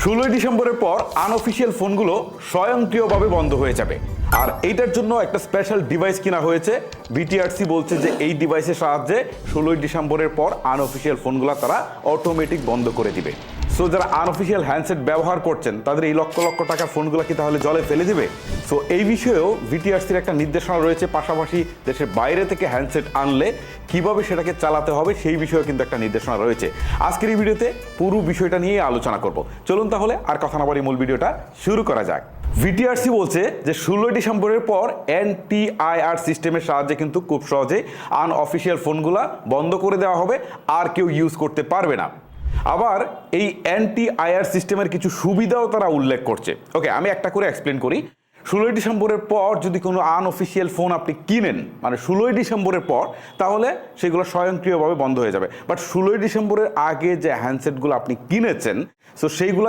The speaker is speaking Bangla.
16ই ডিসেম্বরের পর আনঅফিসিয়াল ফোনগুলো স্বয়ংক্রিয়ভাবে বন্ধ হয়ে যাবে। আর এইটার জন্য একটা স্পেশাল ডিভাইস কিনা হয়েছে। বিটিআরসি বলছে যে এই ডিভাইসের সাহায্যে 16ই ডিসেম্বরের পর আনঅফিসিয়াল ফোনগুলো তারা অটোমেটিক বন্ধ করে দিবে। সো যারা আনঅফিসিয়াল হ্যান্ডসেট ব্যবহার করছেন তাদের এই লক্ষ লক্ষ টাকার ফোনগুলো কি তাহলে জলে ফেলে দিবে? সো এই বিষয়েও বিটিআরসির একটা নির্দেশনা রয়েছে। পাশাপাশি দেশের বাইরে থেকে হ্যান্ডসেট আনলে কিভাবে সেটাকে চালাতে হবে সেই বিষয়েও কিন্তু একটা নির্দেশনা রয়েছে। আজকের এই ভিডিওতে পুরো বিষয়টা নিয়ে আলোচনা করব। চলুন তাহলে আর কথা না বলে মূল ভিডিওটা শুরু করা যাক। বিটিআরসি বলছে যে 16ই ডিসেম্বরের পর এনটিআইআর সিস্টেমের সাহায্যে কিন্তু খুব সহজেই আনঅফিসিয়াল ফোনগুলা বন্ধ করে দেওয়া হবে, আর কেউ ইউজ করতে পারবে না। আবার এই এনটিআইআর সিস্টেমের কিছু সুবিধাও তারা উল্লেখ করছে। ওকে, আমি একটা করে এক্সপ্লেন করি। 16ই ডিসেম্বরের পর যদি কোনো আনঅফিসিয়াল ফোন আপনি কিনেন, মানে 16ই ডিসেম্বরের পর, তাহলে সেগুলো স্বয়ংক্রিয়ভাবে বন্ধ হয়ে যাবে। বাট 16ই ডিসেম্বরের আগে যে হ্যান্ডসেটগুলো আপনি কিনেছেন, সো সেইগুলো